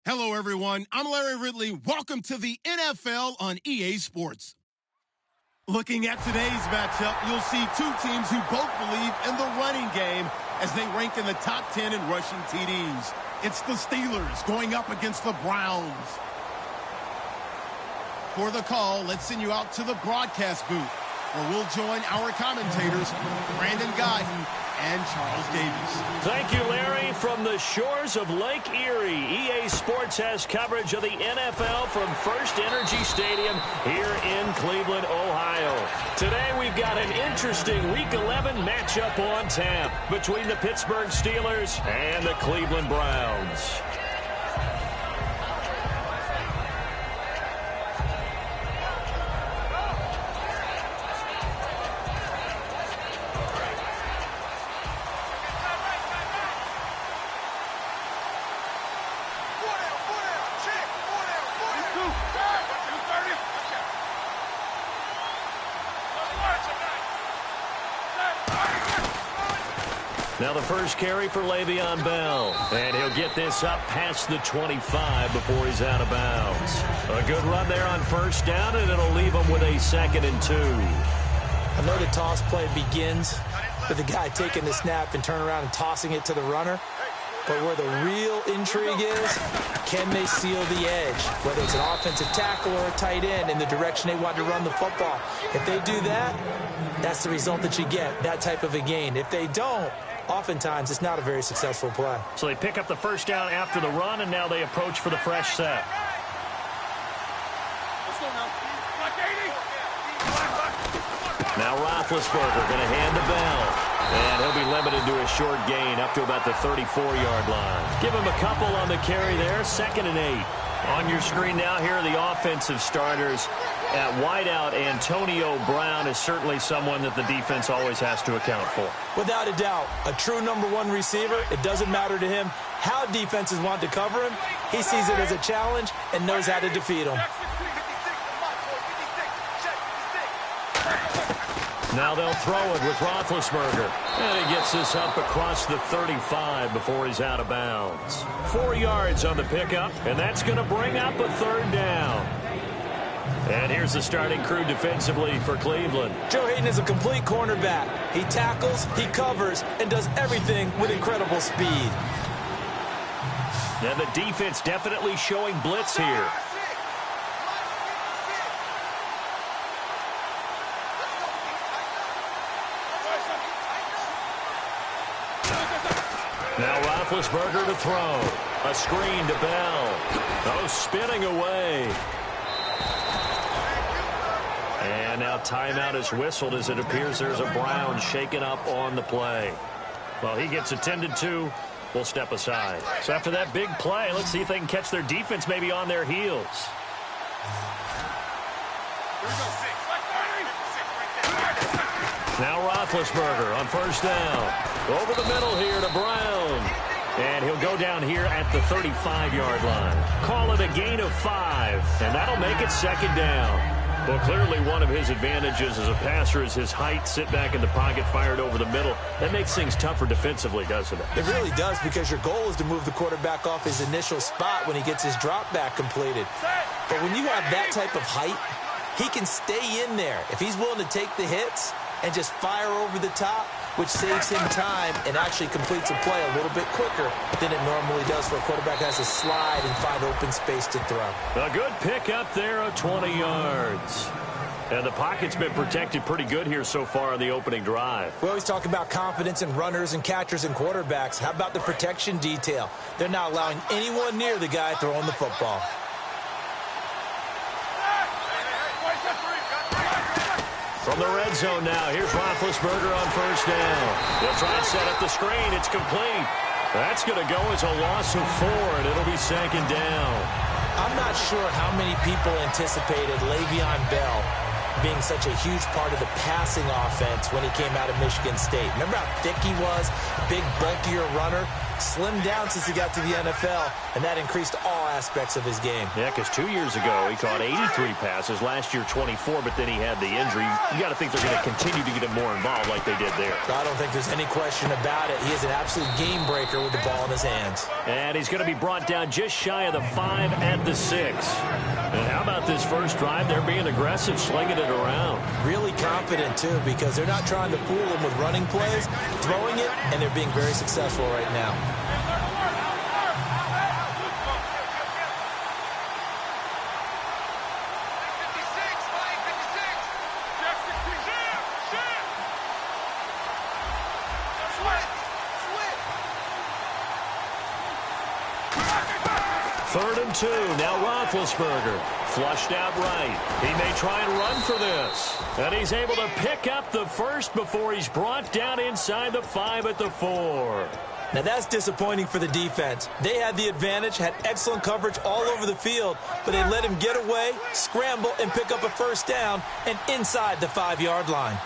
Hello, everyone. I'm Larry Ridley. Welcome to the NFL on EA Sports. Looking at today's matchup, you'll see two teams who both believe in the running game as they rank in the top 10 in rushing TDs. It's the Steelers going up against the Browns. For the call, let's send you out to the broadcast booth, where we'll join our commentators, Brandon Guyton and Charles Davis. Thank you, Larry. From the shores of Lake Erie, EA Sports has coverage of the NFL from First Energy Stadium here in Cleveland, Ohio. Today we've got an interesting Week 11 matchup on tap between the Pittsburgh Steelers and the Cleveland Browns. Now the first carry for Le'Veon Bell, and he'll get this up past the 25 before he's out of bounds. A good run there on first down, and it'll leave him with a 2nd and 2. I know the toss play begins with the guy taking the snap and turn around and tossing it to the runner. But where the real intrigue is, can they seal the edge? Whether it's an offensive tackle or a tight end in the direction they want to run the football. If they do that, that's the result that you get, that type of a gain. If they don't, oftentimes it's not a very successful play. So they pick up the first down after the run, and now they approach for the fresh set. Let's go now. Now Roethlisberger going to hand the Bell. And he'll be limited to a short gain up to about the 34-yard line. Give him a couple on the carry there, 2nd and 8. On your screen now, here are the offensive starters. At wideout, Antonio Brown is certainly someone that the defense always has to account for. Without a doubt, a true number one receiver. It doesn't matter to him how defenses want to cover him. He sees it as a challenge and knows how to defeat him. Now they'll throw it with Roethlisberger. And he gets this up across the 35 before he's out of bounds. 4 yards on the pickup, and that's going to bring up a 3rd down. And here's the starting crew defensively for Cleveland. Joe Hayden is a complete cornerback. He tackles, he covers, and does everything with incredible speed. And the defense definitely showing blitz here. Now Roethlisberger to throw. A screen to Bell. Oh, spinning away. And now timeout is whistled as it appears there's a Brown shaken up on the play. Well, he gets attended to. We'll step aside. So after that big play, let's see if they can catch their defense maybe on their heels. Now Roethlisberger on first down. Over the middle here to Brown. And he'll go down here at the 35-yard line. Call it a gain of 5, and that'll make it 2nd down. Well, clearly one of his advantages as a passer is his height. Sit back in the pocket, fired over the middle. That makes things tougher defensively, doesn't it? It really does, because your goal is to move the quarterback off his initial spot when he gets his drop back completed. But when you have that type of height, he can stay in there. If he's willing to take the hits and just fire over the top, which saves him time and actually completes a play a little bit quicker than it normally does for a quarterback who has to slide and find open space to throw. A good pickup there of 20 yards. And the pocket's been protected pretty good here so far on the opening drive. We always talk about confidence in runners and catchers and quarterbacks. How about the protection detail? They're not allowing anyone near the guy throwing the football. From the red zone now, here's Roethlisberger on first down. They'll try and set up the screen. It's complete. That's going to go as a loss of 4, and it'll be 2nd down. I'm not sure how many people anticipated Le'Veon Bell being such a huge part of the passing offense when he came out of Michigan State. Remember how thick he was? Big, bulkier runner. slimmed down since he got to the NFL, and that increased all aspects of his game. Yeah, because 2 years ago, he caught 83 passes. Last year, 24, but then he had the injury. You got to think they're going to continue to get him more involved like they did there. I don't think there's any question about it. He is an absolute game breaker with the ball in his hands. And he's going to be brought down just shy of the 5 at the 6. And how about this first drive? They're being aggressive, slinging it around. Really confident, too, because they're not trying to fool him with running plays, throwing it, and they're being very successful right now. Third and 2. Now Roethlisberger. Flushed out right. He may try and run for this. And he's able to pick up the first before he's brought down inside the 5 at the 4. Now that's disappointing for the defense. They had the advantage, had excellent coverage all over the field, but they let him get away, scramble, and pick up a first down and inside the 5-yard line.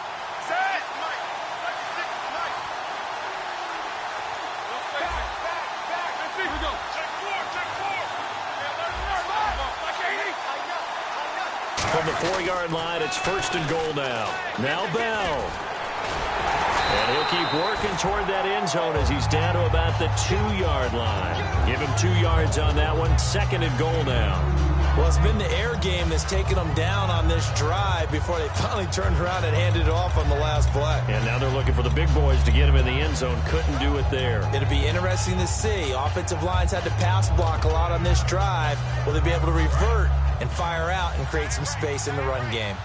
From the 4-yard line, it's first and goal now. Now Bell. And he'll keep working toward that end zone as he's down to about the 2-yard line. Give him 2 yards on that one. Second and goal now. Well, it's been the air game that's taken them down on this drive before they finally turned around and handed it off on the last play. And now they're looking for the big boys to get him in the end zone. Couldn't do it there. It'll be interesting to see. Offensive lines had to pass block a lot on this drive. Will they be able to revert and fire out and create some space in the run game?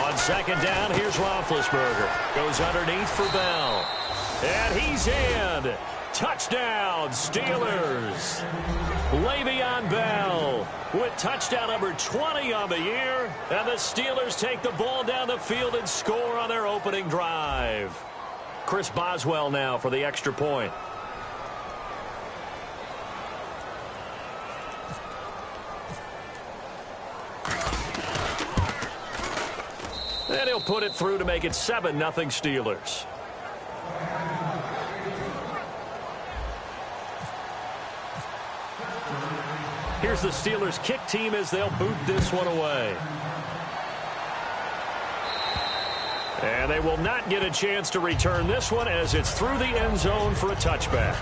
On second down, here's Roethlisberger. Goes underneath for Bell. And he's in. Touchdown, Steelers. Le'Veon Bell with touchdown number 20 on the year. And the Steelers take the ball down the field and score on their opening drive. Chris Boswell now for the extra point. And he'll put it through to make it 7-0 Steelers. Here's the Steelers kick team as they'll boot this one away. And they will not get a chance to return this one as it's through the end zone for a touchback.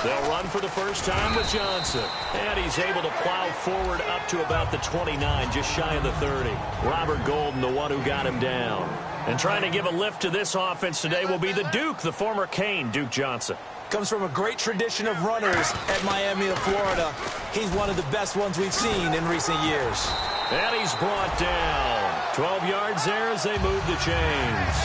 They'll run for the first time with Johnson. And he's able to plow forward up to about the 29, just shy of the 30. Robert Golden, the one who got him down. And trying to give a lift to this offense today will be the Duke, the former Cane, Duke Johnson. Comes from a great tradition of runners at Miami of Florida. He's one of the best ones we've seen in recent years. And he's brought down. 12 yards there as they move the chains.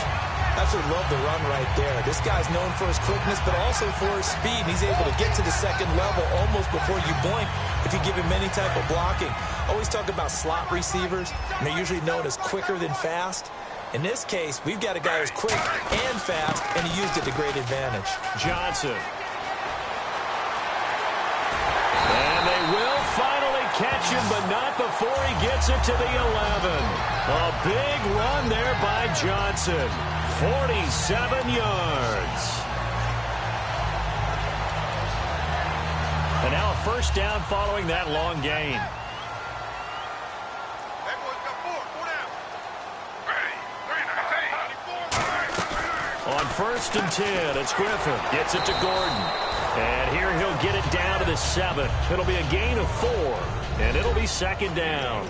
Absolutely love the run right there. This guy's known for his quickness, but also for his speed. He's able to get to the second level almost before you blink if you give him any type of blocking. Always talk about slot receivers, and they're usually known as quicker than fast. In this case, we've got a guy who's quick and fast, and he used it to great advantage. Johnson. And they will finally catch him, but not before he gets it to the 11. A big run there by Johnson. 47 yards. And now a first down following that long gain. On first and 10, it's Griffin. Gets it to Gordon. And here he'll get it down to the 7. It'll be a gain of 4. And it'll be second down.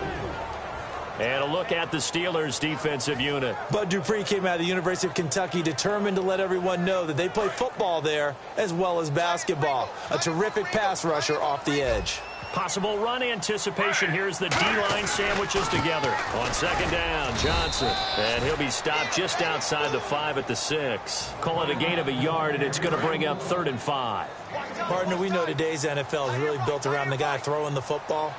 And a look at the Steelers' defensive unit. Bud Dupree came out of the University of Kentucky determined to let everyone know that they play football there as well as basketball. A terrific pass rusher off the edge. Possible run anticipation here as the D-line sandwiches together. On second down, Johnson. And he'll be stopped just outside the 5 at the 6. Call it a gain of a yard, and it's going to bring up 3rd and 5. Partner, we know today's NFL is really built around the guy throwing the football.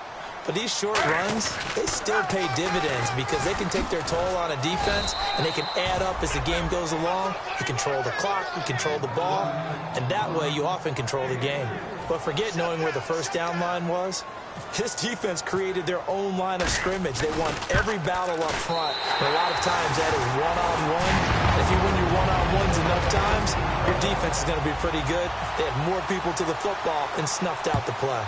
But these short runs, they still pay dividends because they can take their toll on a defense and they can add up as the game goes along. You control the clock, you control the ball, and that way you often control the game. But forget knowing where the first down line was. This defense created their own line of scrimmage. They won every battle up front. And a lot of times that is one-on-one. If you win your one-on-ones enough times, your defense is going to be pretty good. They had more people to the football and snuffed out the play.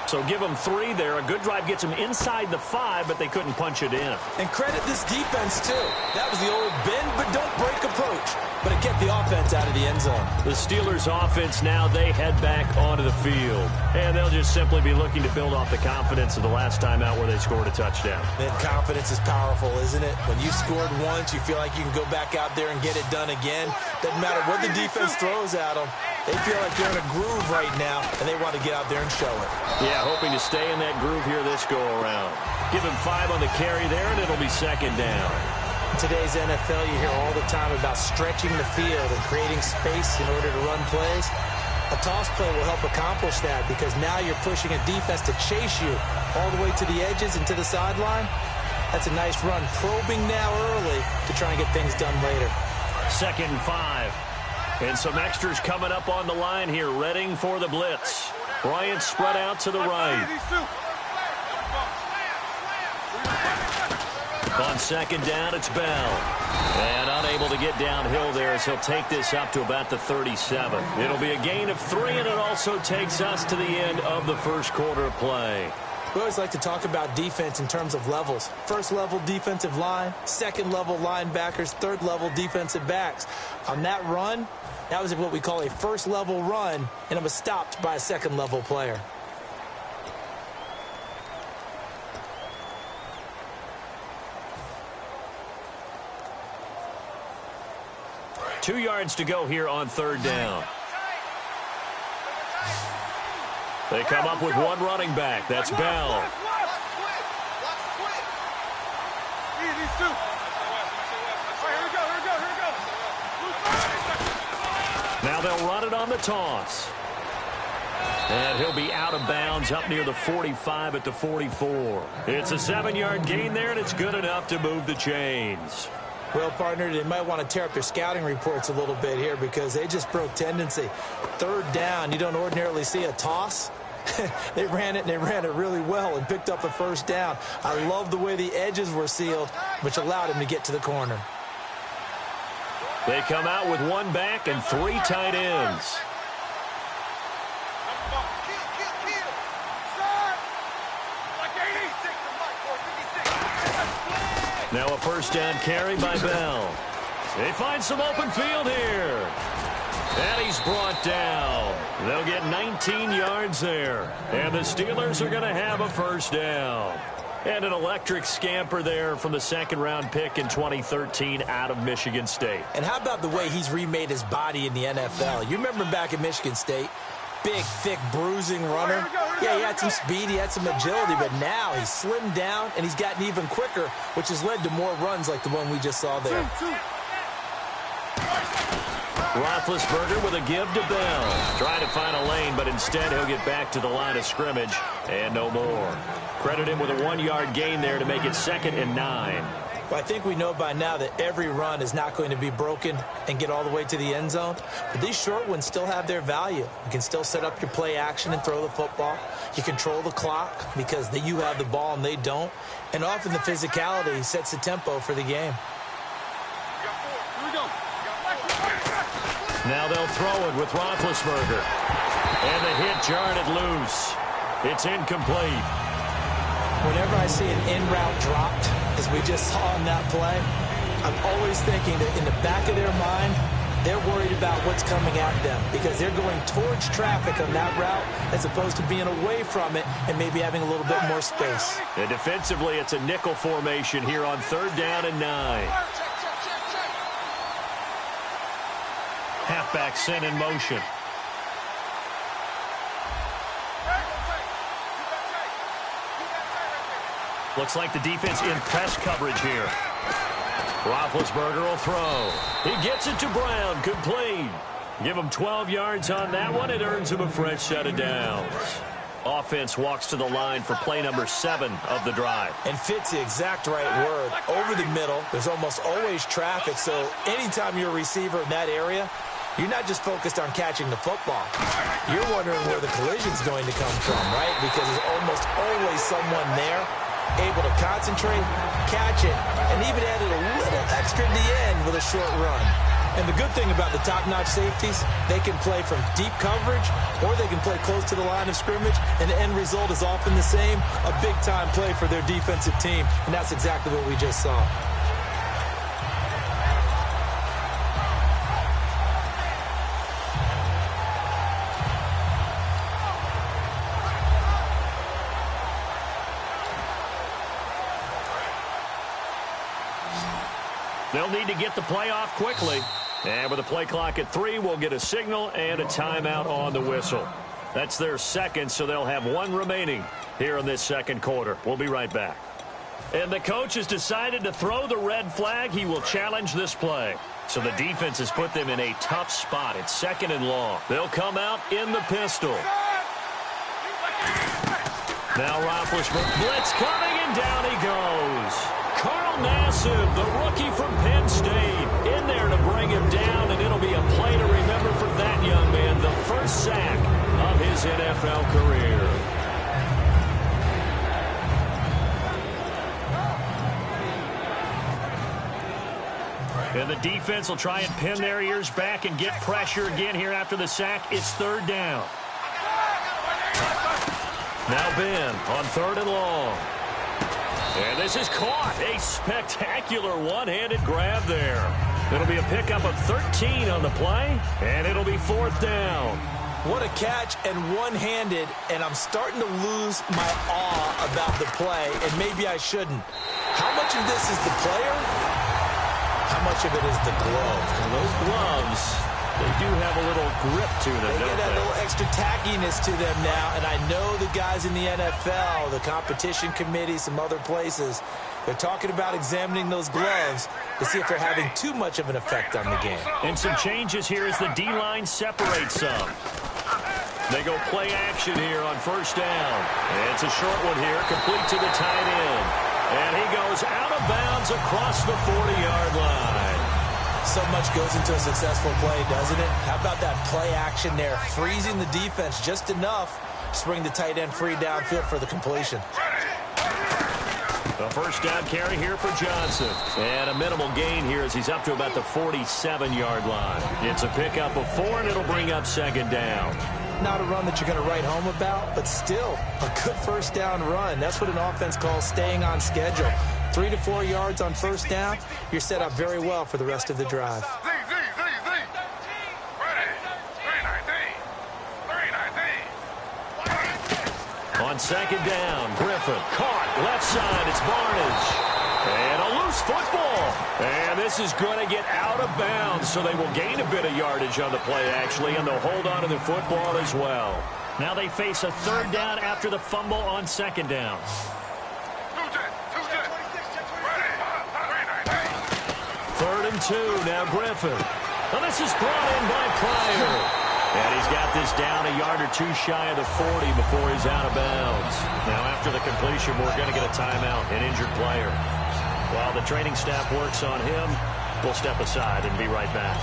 So give them 3 there. A good drive gets them inside the 5, but they couldn't punch it in. And credit this defense, too. That was the old bend but don't break approach. But it kept the offense out of the end zone. The Steelers' offense now, they head back onto the field. And they'll just simply be looking to build off the confidence of the last time out where they scored a touchdown. And confidence is powerful, isn't it? When you scored once, you feel like you can go back out there and get it done again. Doesn't matter what the defense throws at them. They feel like they're in a groove right now, and they want to get out there and show it. Yeah, hoping to stay in that groove here this go-around. Give him 5 on the carry there, and it'll be second down. In today's NFL, you hear all the time about stretching the field and creating space in order to run plays. A toss play will help accomplish that because now you're pushing a defense to chase you all the way to the edges and to the sideline. That's a nice run, probing now early to try and get things done later. Second and 5. And some extras coming up on the line here, readying for the blitz. Bryant spread out to the right. On second down, it's Bell. And unable to get downhill there as he'll take this up to about the 37. It'll be a gain of 3, and it also takes us to the end of the first quarter of play. We always like to talk about defense in terms of levels. First level defensive line, second level linebackers, third level defensive backs. On that run, that was what we call a first level run, and it was stopped by a second level player. Two yards to go here on third down. They come up with one running back. That's Bell. Now they'll run it on the toss. And he'll be out of bounds up near the 45 at the 44. It's a 7-yard gain there, and it's good enough to move the chains. Well, partner, they might want to tear up their scouting reports a little bit here because they just broke tendency. Third down, you don't ordinarily see a toss. They ran it, and they ran it really well and picked up a first down. I love the way the edges were sealed, which allowed him to get to the corner. They come out with one back and 3 tight ends. Now a first down carry by Bell. They find some open field here. And he's brought down. They'll get 19 yards there. And the Steelers are going to have a first down. And an electric scamper there from the second-round pick in 2013 out of Michigan State. And how about the way he's remade his body in the NFL? You remember back at Michigan State? Big, thick, bruising runner. Yeah, he had some speed, he had some agility, but now he's slimmed down and he's gotten even quicker, which has led to more runs like the one we just saw there. Roethlisberger with a give to Bell. Trying to find a lane, but instead he'll get back to the line of scrimmage and no more. Credit him with a 1-yard gain there to make it 2nd and 9. Well, I think we know by now that every run is not going to be broken and get all the way to the end zone. But these short ones still have their value. You can still set up your play action and throw the football. You control the clock because you have the ball and they don't. And often the physicality sets the tempo for the game. Now they'll throw it with Roethlisberger. And the hit jarred it loose. It's incomplete. Whenever I see an in-route dropped, as we just saw on that play, I'm always thinking that in the back of their mind, they're worried about what's coming at them because they're going towards traffic on that route as opposed to being away from it and maybe having a little bit more space. And defensively, it's a nickel formation here on 3rd down and 9. Halfback sent in motion. Looks like the defense in press coverage here. Roethlisberger will throw. He gets it to Brown. Complete. Give him 12 yards on that one. It earns him a fresh set of downs. Offense walks to the line for play number 7 of the drive. And fit's the exact right word. Over the middle, there's almost always traffic, so anytime you're a receiver in that area, you're not just focused on catching the football. You're wondering where the collision's going to come from, right? Because there's almost always someone there able to concentrate, catch it, and even added a little extra at the end with a short run. And the good thing about the top-notch safeties, they can play from deep coverage or they can play close to the line of scrimmage, and the end result is often the same, a big-time play for their defensive team. And that's exactly what we just saw. They'll need to get the play off quickly. And with the play clock at 3, we'll get a signal and a timeout on the whistle. That's their second, so they'll have 1 remaining here in this second quarter. We'll be right back. And the coach has decided to throw the red flag. He will challenge this play. So the defense has put them in a tough spot. It's 2nd and long. They'll come out in the pistol. Now Roethlisberger, blitz coming, and down he goes. Carl Nassib, the rookie from Penn State, in there to bring him down, and it'll be a play to remember for that young man, the first sack of his NFL career. And the defense will try and pin their ears back and get pressure again here after the sack. It's 3rd down. Now Ben on 3rd and long. And this is caught. A spectacular one-handed grab there. It'll be a pickup of 13 on the play, and it'll be 4th down. What a catch, and one-handed, and I'm starting to lose my awe about the play, and maybe I shouldn't. How much of this is the player? How much of it is the glove? And those gloves, they do have a little grip to them, They get that little extra tackiness to them now, and I know the guys in the NFL, the competition committee, some other places, they're talking about examining those gloves to see if they're having too much of an effect on the game. And some changes here as the D-line separates some. They go play action here on 1st down. And it's a short one here, complete to the tight end. And he goes out of bounds across the 40-yard line. So much goes into a successful play, doesn't it? How about that play action there, freezing the defense just enough to bring the tight end free downfield for the completion. A 1st down carry here for Johnson. And a minimal gain here as he's up to about the 47-yard line. It's a pickup of 4, and it'll bring up 2nd down. Not a run that you're going to write home about, but still a good 1st down run. That's what an offense calls staying on schedule. 3 to 4 yards on 1st down, you're set up very well for the rest of the drive. On 2nd down, Griffin caught left side. It's Barnage. And a loose football. And this is going to get out of bounds, so they will gain a bit of yardage on the play, actually, and they'll hold on to the football as well. Now they face a 3rd down after the fumble on 2nd down. 3rd and 2, now Griffin. Well, this is brought in by Pryor. And he's got this down a yard or 2 shy of the 40 before he's out of bounds. Now, after the completion, we're going to get a timeout, an injured player. While the training staff works on him, we'll step aside and be right back.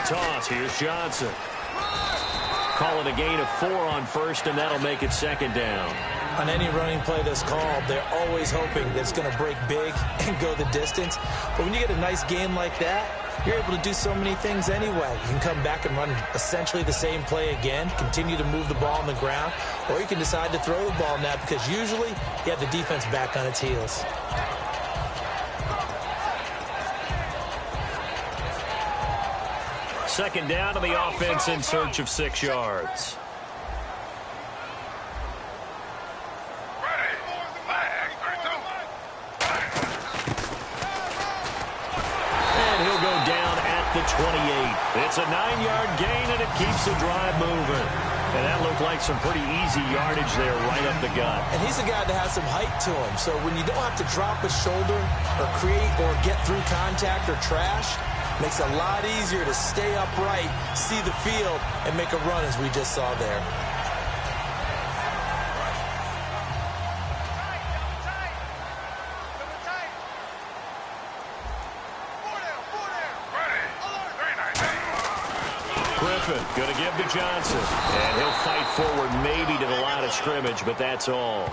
Toss. Here's Johnson. Call it a gain of 4 on 1st, and that'll make it 2nd down. On any running play that's called, they're always hoping that it's going to break big and go the distance. But when you get a nice game like that, you're able to do so many things anyway. You can come back and run essentially the same play again, continue to move the ball on the ground, or you can decide to throw the ball now because usually you have the defense back on its heels. 2nd down to the offense in search of 6 yards. It's a 9-yard gain, and it keeps the drive moving. And that looked like some pretty easy yardage there right up the gut. And he's a guy that has some height to him. So when you don't have to drop a shoulder or create or get through contact or trash, it makes it a lot easier to stay upright, see the field, and make a run as we just saw there. Going to give to Johnson. And he'll fight forward maybe to the line of scrimmage, but that's all.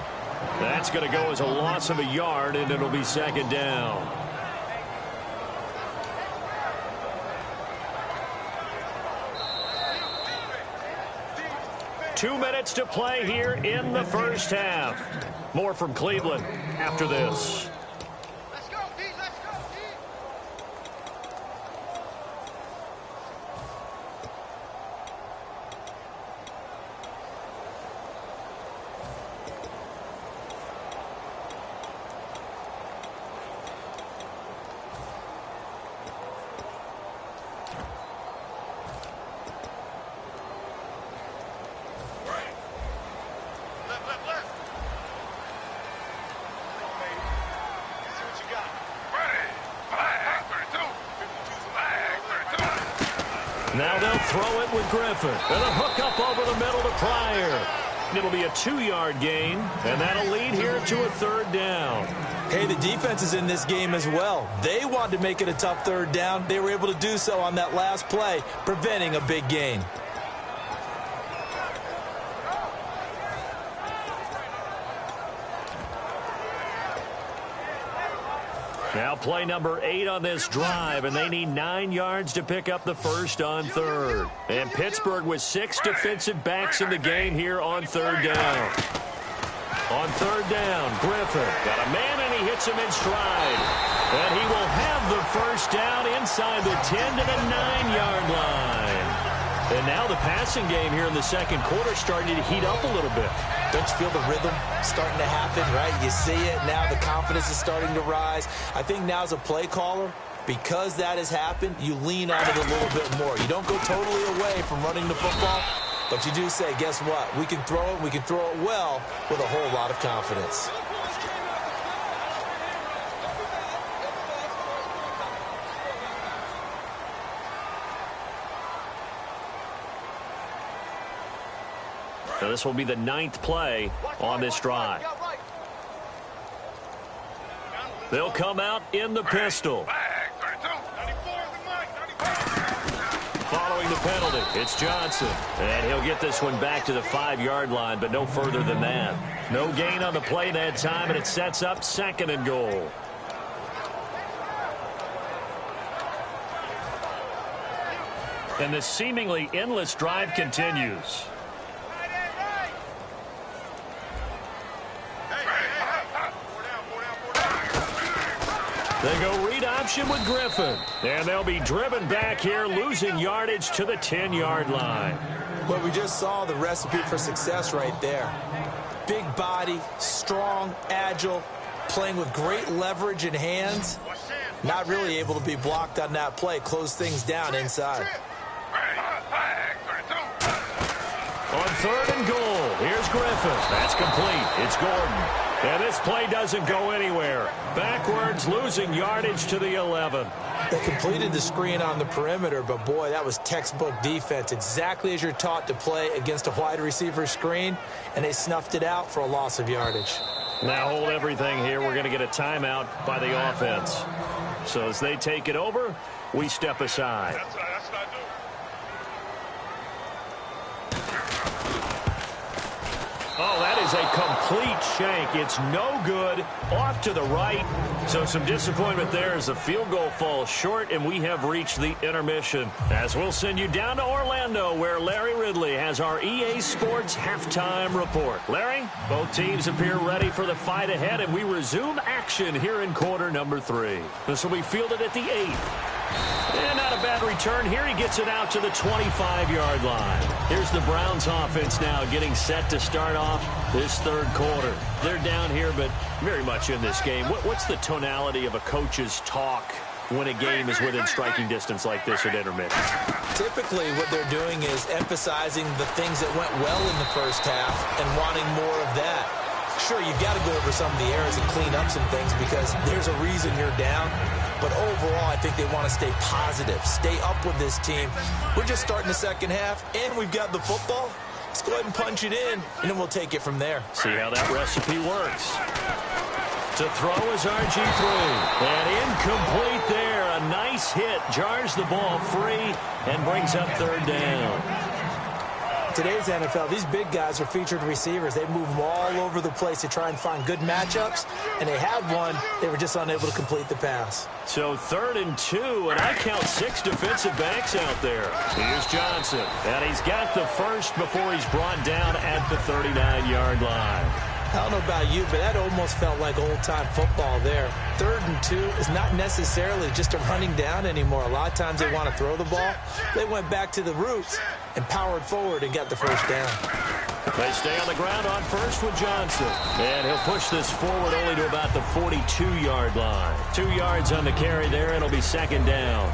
That's going to go as a loss of a yard, and it'll be second down. Two minutes to play here in the first half. More from Cleveland after this. Now they'll throw it with Griffin. And a hook up over the middle to Pryor. It'll be a 2-yard gain, and that'll lead here to a third down. Hey, the defense is in this game as well. They wanted to make it a tough third down. They were able to do so on that last play, preventing a big gain. Now play number 8 on this drive, and they need 9 yards to pick up the first on third. And Pittsburgh with 6 defensive backs in the game here on third down. On third down, Griffin got a man, and he hits him in stride. And he will have the first down inside the 10 to the 9-yard line. And now the passing game here in the second quarter starting to heat up a little bit. Don't you feel the rhythm starting to happen, right? You see it. Now the confidence is starting to rise. I think now as a play caller, because that has happened, you lean on it a little bit more. You don't go totally away from running the football, but you do say, guess what? We can throw it. We can throw it well with a whole lot of confidence. So this will be the 9th play on this drive. They'll come out in the pistol. Following the penalty, it's Johnson. And he'll get this one back to the 5-yard line, but no further than that. No gain on the play that time, and it sets up 2nd and goal. And the seemingly endless drive continues. They go read option with Griffin. And they'll be driven back here, losing yardage to the 10-yard line. Well, we just saw the recipe for success right there. Big body, strong, agile, playing with great leverage in hands. Not really able to be blocked on that play. Close things down inside. On 3rd and goal, here's Griffin. That's complete. It's Gordon. And this play doesn't go anywhere. Backwards, losing yardage to the 11. They completed the screen on the perimeter, but boy, that was textbook defense. Exactly as you're taught to play against a wide receiver screen, and they snuffed it out for a loss of yardage. Now hold everything here. We're going to get a timeout by the offense. So as they take it over, we step aside. That's what I do. Oh, that is a complete shank. It's no good. Off to the right. So some disappointment there as the field goal falls short, and we have reached the intermission. As we'll send you down to Orlando, where Larry Ridley has our EA Sports halftime report. Larry, both teams appear ready for the fight ahead, and we resume action here in quarter number 3. This will be fielded at the 8. And not a bad return here. He gets it out to the 25-yard line. Here's the Browns offense now getting set to start off this third quarter. They're down here, but very much in this game. What's the tonality of a coach's talk when a game is within striking distance like this at intermission? Typically, what they're doing is emphasizing the things that went well in the first half and wanting more of that. Sure, you've got to go over some of the errors and clean up some things because there's a reason you're down. But overall, I think they want to stay positive, stay up with this team. We're just starting the second half, and we've got the football. Let's go ahead and punch it in, and then we'll take it from there. See how that recipe works. To throw is RG3. And incomplete there. A nice hit. Jars the ball free and brings up third down. Today's NFL, these big guys are featured receivers. They move them all over the place to try and find good matchups, and they had one. They were just unable to complete the pass. So 3rd and 2, and I count 6 defensive backs out there. Here's Johnson, and he's got the first before he's brought down at the 39-yard line. I don't know about you, but that almost felt like old-time football there. 3rd and 2 is not necessarily just a running down anymore. A lot of times they want to throw the ball. They went back to the roots and powered forward and got the first down. They stay on the ground on first with Johnson. And he'll push this forward only to about the 42-yard line. 2 yards on the carry there, and it'll be second down.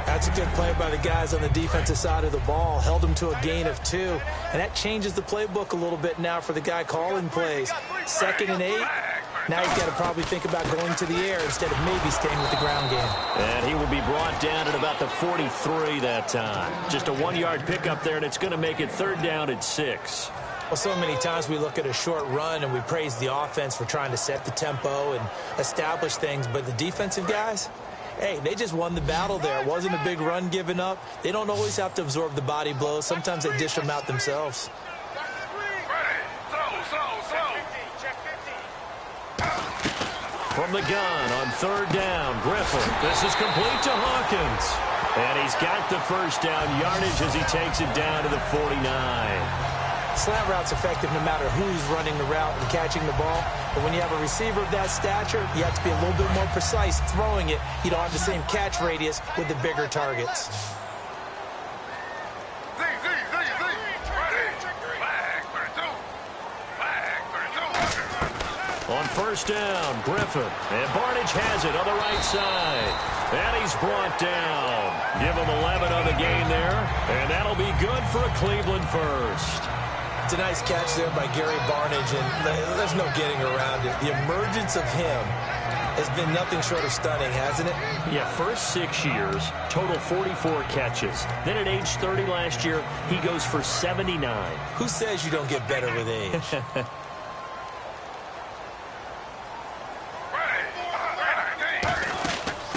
That's a good play by the guys on the defensive side of the ball. Held them to a gain of 2. And that changes the playbook a little bit now for the guy calling plays. 2nd and 8. Now he's got to probably think about going to the air instead of maybe staying with the ground game. And he will be brought down at about the 43 that time. Just a 1-yard pickup there, and it's going to make it 3rd down at 6. Well, so many times we look at a short run and we praise the offense for trying to set the tempo and establish things. But the defensive guys, hey, they just won the battle there. It wasn't a big run given up. They don't always have to absorb the body blows. Sometimes they dish them out themselves. From the gun on 3rd down, Griffin. This is complete to Hawkins. And he's got the first down yardage as he takes it down to the 49. Slant route's effective no matter who's running the route and catching the ball. But when you have a receiver of that stature, you have to be a little bit more precise throwing it. You don't have the same catch radius with the bigger targets. On 1st down, Griffin. And Barnage has it on the right side. And he's brought down. Give him 11 on the gain there. And that'll be good for a Cleveland first. It's a nice catch there by Gary Barnage, and there's no getting around it. The emergence of him has been nothing short of stunning, hasn't it? Yeah, first 6 years, total 44 catches. Then at age 30 last year, he goes for 79. Who says you don't get better with age?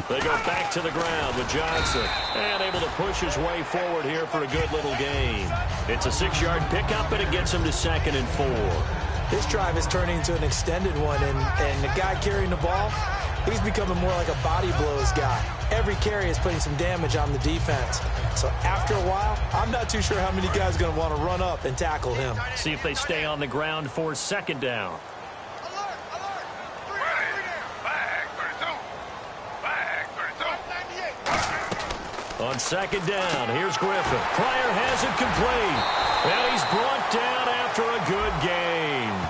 They go back to the ground with Johnson. And able to push his way forward here for a good little gain. It's a 6-yard pickup, and it gets him to 2nd and 4. This drive is turning into an extended one, and the guy carrying the ball, he's becoming more like a body blows guy. Every carry is putting some damage on the defense. So after a while, I'm not too sure how many guys are going to want to run up and tackle him. See if they stay on the ground for 2nd down. On 2nd down, here's Griffin. Pryor has it complete. And he's brought down after a good game.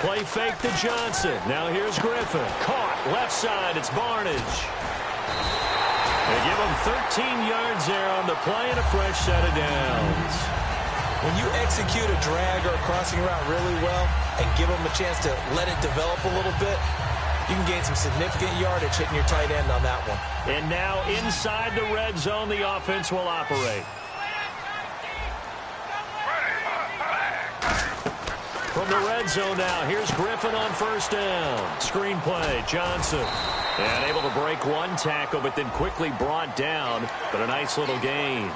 Play fake to Johnson. Now here's Griffin. Caught. Left side. It's Barnage. They give him 13 yards there on the play and a fresh set of downs. When you execute a drag or a crossing route really well and give them a chance to let it develop a little bit, you can gain some significant yardage hitting your tight end on that one. And now inside the red zone, the offense will operate. From the red zone now, here's Griffin on 1st down. Screen play, Johnson. And able to break one tackle, but then quickly brought down. But a nice little gain.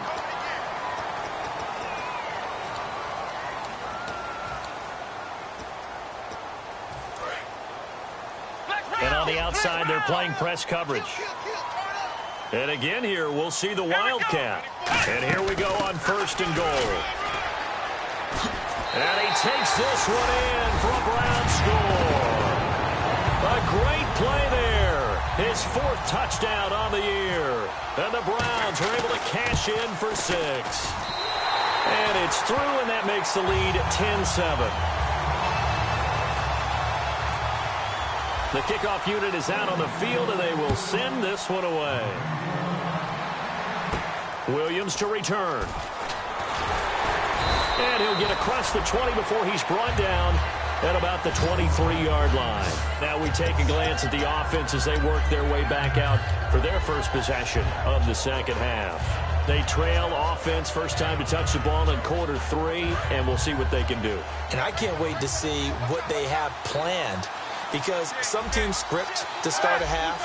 And on the outside, they're playing press coverage. And again here, we'll see the Wildcat. And here we go on 1st and goal. And he takes this one in for a Brown score. A great play there. His 4th touchdown on the year. And the Browns are able to cash in for 6. And it's through, and that makes the lead 10-7. The kickoff unit is out on the field, and they will send this one away. Williams to return. And he'll get across the 20 before he's brought down at about the 23-yard line. Now we take a glance at the offense as they work their way back out for their first possession of the second half. They trail offense, first time to touch the ball in quarter 3, and we'll see what they can do. And I can't wait to see what they have planned, because some teams script to start a half.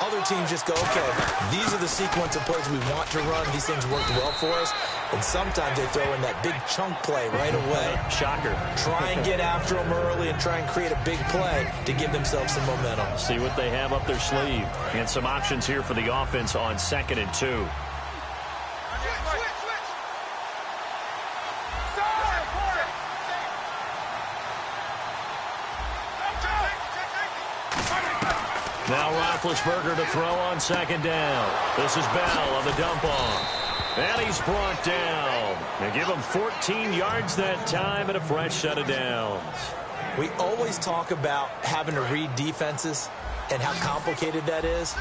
Other teams just go, okay, these are the sequence of plays we want to run. These things worked well for us. And sometimes they throw in that big chunk play right away. Shocker. Try and get after them early and try and create a big play to give themselves some momentum. See what they have up their sleeve. And some options here for the offense on 2nd and 2. Now Roethlisberger to throw on 2nd down. This is Bell on the dump off. And he's brought down. They give him 14 yards that time and a fresh set of downs. We always talk about having to read defenses and how complicated that is.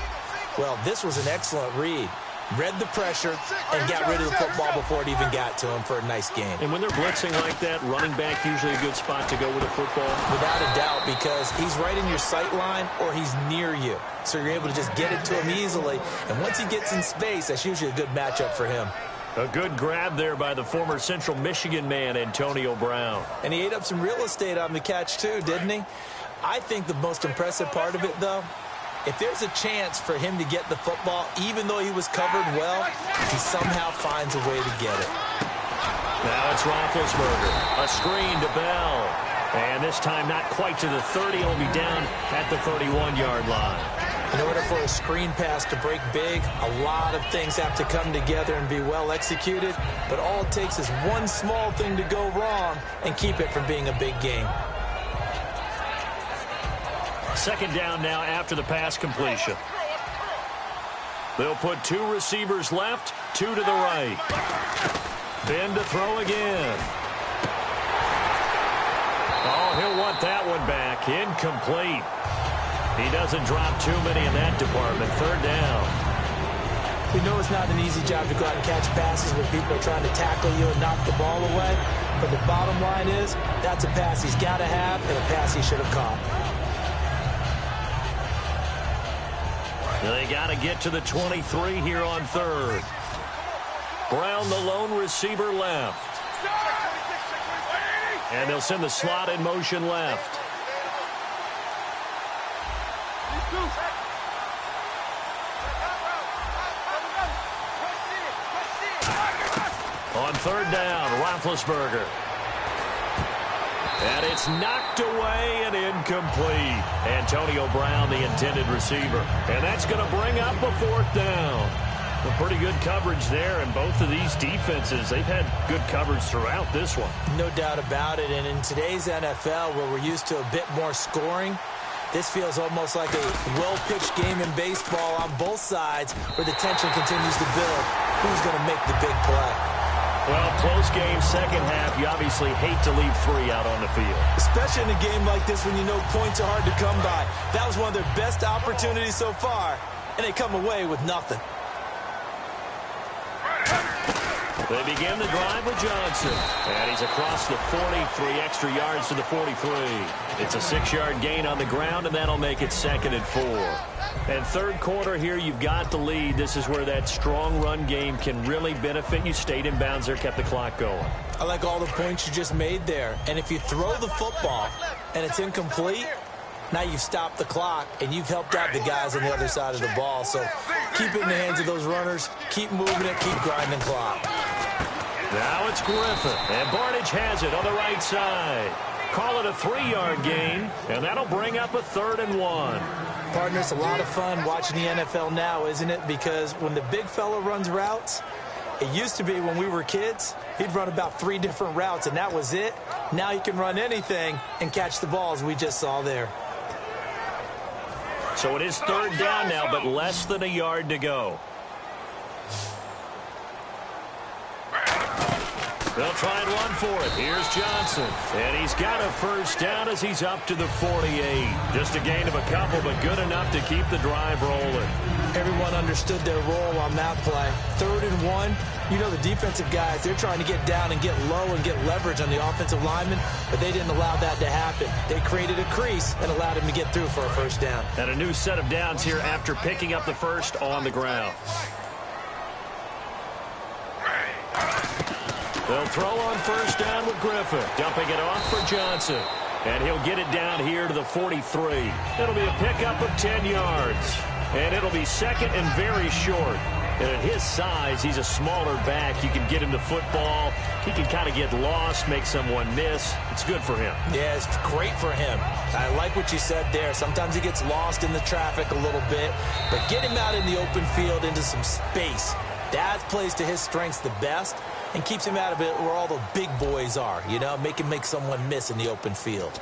Well, this was an excellent read. Read the pressure and got rid of the football before it even got to him for a nice game. And when they're blitzing like that, running back usually a good spot to go with a football? Without a doubt, because he's right in your sight line or he's near you. So you're able to just get it to him easily. And once he gets in space, that's usually a good matchup for him. A good grab there by the former Central Michigan man, Antonio Brown. And he ate up some real estate on the catch too, didn't he? I think the most impressive part of it, though, if there's a chance for him to get the football, even though he was covered well, he somehow finds a way to get it. Now it's Roethlisberger. A screen to Bell. And this time not quite to the 30. He'll be down at the 31-yard line. In order for a screen pass to break big, a lot of things have to come together and be well executed. But all it takes is one small thing to go wrong and keep it from being a big game. 2nd down now after the pass completion. They'll put 2 receivers left, 2 to the right. Ben to throw again. Oh, he'll want that one back. Incomplete. He doesn't drop too many in that department. 3rd down. We know it's not an easy job to go out and catch passes when people are trying to tackle you and knock the ball away. But the bottom line is, that's a pass he's got to have and a pass he should have caught. They got to get to the 23 here on 3rd. Brown, the lone receiver, left. And they'll send the slot in motion left. On 3rd down, Roethlisberger. And it's knocked away and incomplete. Antonio Brown, the intended receiver. And that's going to bring up a 4th down. Well, pretty good coverage there, and both of these defenses, they've had good coverage throughout this one. No doubt about it, and in today's NFL, where we're used to a bit more scoring, this feels almost like a well-pitched game in baseball on both sides, where the tension continues to build. Who's going to make the big play? Well, close game, 2nd half. You obviously hate to leave 3 out on the field. Especially in a game like this when you know points are hard to come by. That was one of their best opportunities so far, and they come away with nothing. They begin the drive with Johnson. And he's across the 43 extra yards to the 43. It's a 6-yard gain on the ground, and that'll make it 2nd and 4. And 3rd quarter here, you've got the lead. This is where that strong run game can really benefit you. Stayed in bounds there, kept the clock going. I like all the points you just made there. And if you throw the football and it's incomplete, now you've stopped the clock and you've helped out the guys on the other side of the ball. So keep it in the hands of those runners. Keep moving it. Keep grinding clock. Now it's Griffin. And Barnage has it on the right side. Call it a 3-yard gain, and that'll bring up a 3rd and 1. Partner, it's a lot of fun watching the NFL now, isn't it? Because when the big fella runs routes, It used to be when we were kids, he'd run about 3 different routes, and that was it. Now he can run anything and catch the balls we just saw there. So it is 3rd down now, but less than a yard to go. They'll try and run for it. Here's Johnson. And he's got a 1st down as he's up to the 48. Just a gain of a couple, but good enough to keep the drive rolling. Everyone understood their role on that play. 3rd and 1. You know the defensive guys, they're trying to get down and get low and get leverage on the offensive lineman, but they didn't allow that to happen. They created a crease and allowed him to get through for a 1st down. And a new set of downs here after picking up the 1st on the ground. They'll throw on 1st down with Griffin, dumping it off for Johnson. And he'll get it down here to the 43. It'll be a pickup of 10 yards. And it'll be 2nd and very short. And at his size, he's a smaller back. You can get him the football. He can kind of get lost, make someone miss. It's good for him. Yeah, it's great for him. I like what you said there. Sometimes he gets lost in the traffic a little bit. But get him out in the open field into some space. That plays to his strengths the best and keeps him out of it where all the big boys are. You know, make him make someone miss in the open field.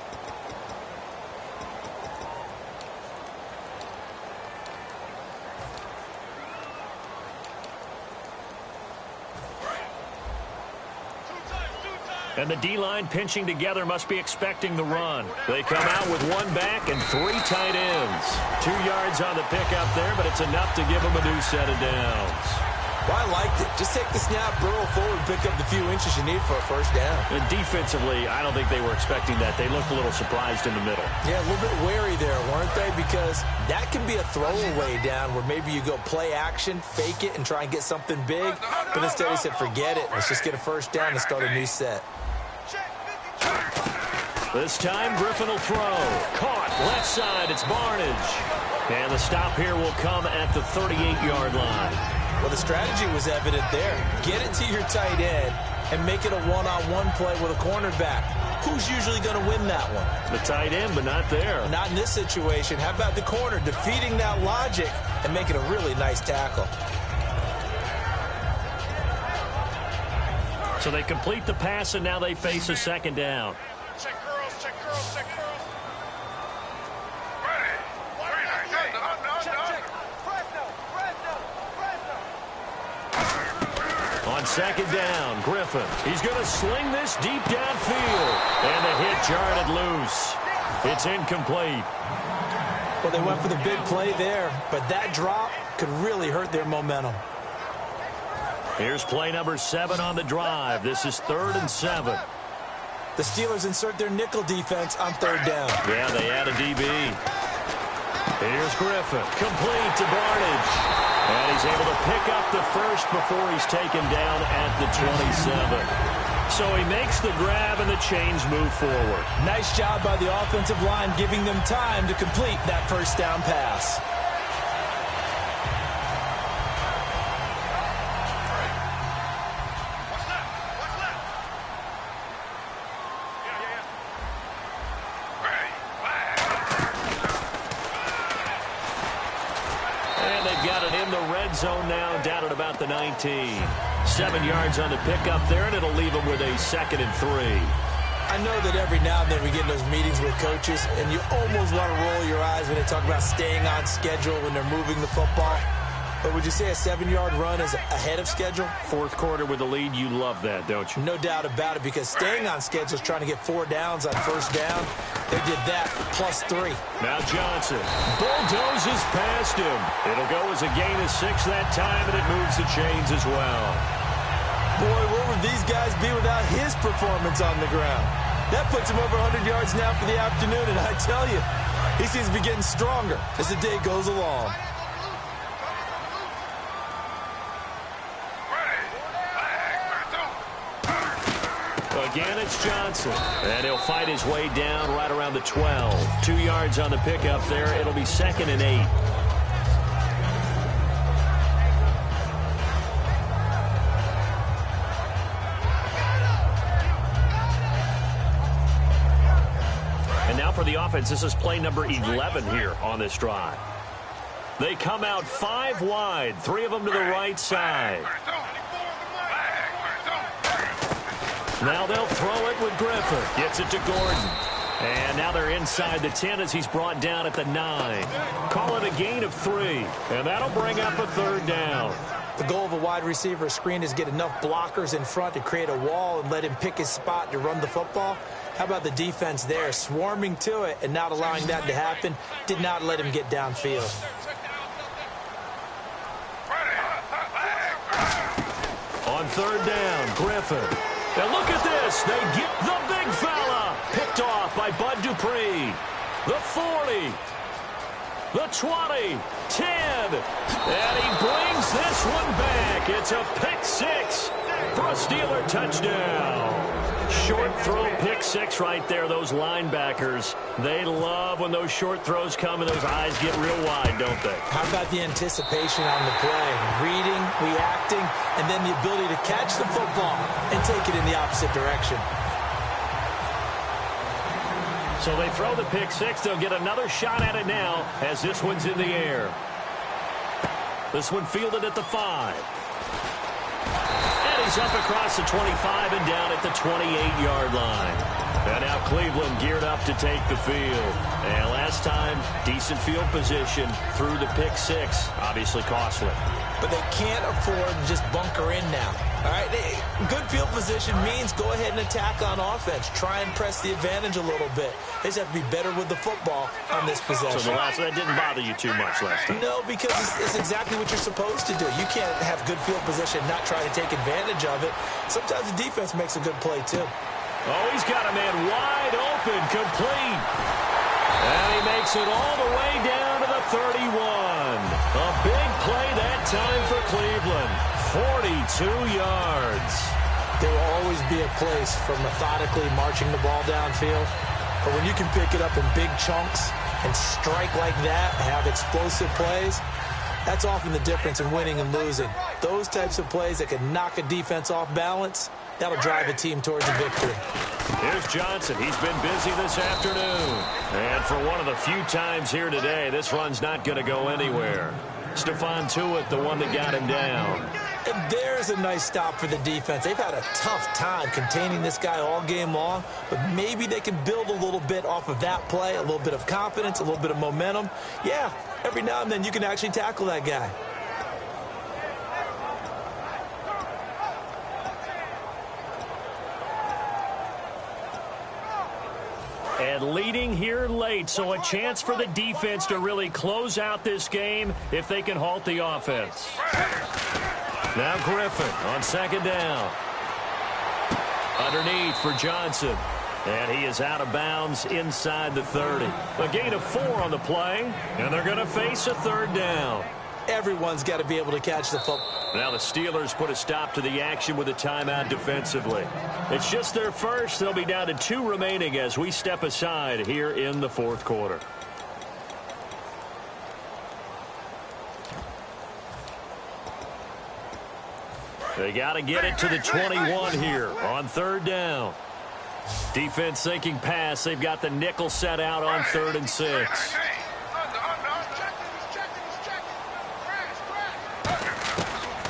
And the D-line pinching together must be expecting the run. They come out with 1 back and 3 tight ends. 2 yards on the pickup there, but it's enough to give them a new set of downs. Well, I liked it. Just take the snap, burrow forward, pick up the few inches you need for a 1st down. And defensively, I don't think they were expecting that. They looked a little surprised in the middle. Yeah, a little bit wary there, weren't they? Because that can be a throwaway down where maybe you go play action, fake it, and try and get something big. But instead he said, forget it. Let's just get a 1st down and start a new set. This time, Griffin will throw. Caught. Left side. It's Barnage. And the stop here will come at the 38-yard line. Well, the strategy was evident there. Get it to your tight end and make it a one-on-one play with a cornerback. Who's usually going to win that one? The tight end, but not there. Not in this situation. How about the corner defeating that logic and making a really nice tackle? So they complete the pass, and now they face a 2nd down. Check girls, check girls, check girls. On 2nd down, Griffin. He's going to sling this deep downfield. And the hit jarred it loose. It's incomplete. Well, they went for the big play there, but that drop could really hurt their momentum. Here's play number 7 on the drive. This is 3rd and 7. The Steelers insert their nickel defense on 3rd down. Yeah, they add a DB. Here's Griffin. Complete to Barnage. And he's able to pick up the 1st before he's taken down at the 27. So he makes the grab and the chains move forward. Nice job by the offensive line giving them time to complete that 1st down pass. Zone now down at about the 19. 7 yards on the pickup there, and it'll leave them with a 2nd and 3. I know that every now and then we get in those meetings with coaches, and you almost want to roll your eyes when they talk about staying on schedule when they're moving the football. But would you say a 7-yard run is ahead of schedule? 4th quarter with the lead, you love that, don't you? No doubt about it, because staying on schedule is trying to get 4 downs on 1st down. They did that, +3. Now Johnson bulldozes past him. It'll go as a gain of 6 that time, and it moves the chains as well. Boy, where would these guys be without his performance on the ground? That puts him over 100 yards now for the afternoon, and I tell you, he seems to be getting stronger as the day goes along. Again, it's Johnson. And he'll fight his way down right around the 12. 2 yards on the pickup there. It'll be 2nd and 8. And now for the offense, this is play number 11 here on this drive. They come out 5 wide, 3 of them to the right side. Now they'll throw it with Griffin. Gets it to Gordon. And now they're inside the 10 as he's brought down at the 9. Call it a gain of 3. And that'll bring up a third down. The goal of a wide receiver screen is get enough blockers in front to create a wall and let him pick his spot to run the football. How about the defense there, swarming to it and not allowing that to happen? Did not let him get downfield. On third down, Griffin. Now look at this. They get the big fella. Picked off by Bud Dupree. The 40. The 20. 10. And he brings this one back. It's a pick 6 for a Steeler touchdown. Short throw pick 6 right there. Those linebackers, they love when those short throws come and those eyes get real wide, don't they? How about the anticipation on the play? Reading, reacting, and then the ability to catch the football and take it in the opposite direction. So they throw the pick 6. They'll get another shot at it now as this one's in the air. This one fielded at the 5. He's up across the 25 and down at the 28-yard line. And now Cleveland geared up to take the field. And last time, decent field position through the pick 6. Obviously costly. But they can't afford to just bunker in now. All right, good field position means go ahead and attack on offense. Try and press the advantage a little bit. They just have to be better with the football on this possession. So that didn't bother you too much last time? No, because it's exactly what you're supposed to do. You can't have good field position and not try to take advantage of it. Sometimes the defense makes a good play, too. Oh, he's got a man wide open, complete. And he makes it all the way down to the 31. A big play that time for Cleveland. 42 yards. There will always be a place for methodically marching the ball downfield. But when you can pick it up in big chunks and strike like that, have explosive plays, that's often the difference in winning and losing. Those types of plays that can knock a defense off balance, that'll drive a team towards a victory. Here's Johnson. He's been busy this afternoon. And for one of the few times here today, this run's not going to go anywhere. Stephon Tuitt, the one that got him down. And there's a nice stop for the defense. They've had a tough time containing this guy all game long, but maybe they can build a little bit off of that play, a little bit of confidence, a little bit of momentum. Yeah, every now and then you can actually tackle that guy. And leading here late, so a chance for the defense to really close out this game if they can halt the offense. Now Griffin on second down. Underneath for Johnson. And he is out of bounds inside the 30. A gain of 4 on the play, and they're going to face a third down. Everyone's got to be able to catch the football. Now the Steelers put a stop to the action with a timeout defensively. It's just their first. They'll be down to 2 remaining as we step aside here in the fourth quarter. They got to get it to the 21 here on third down. Defense thinking pass. They've got the nickel set out on 3rd and 6.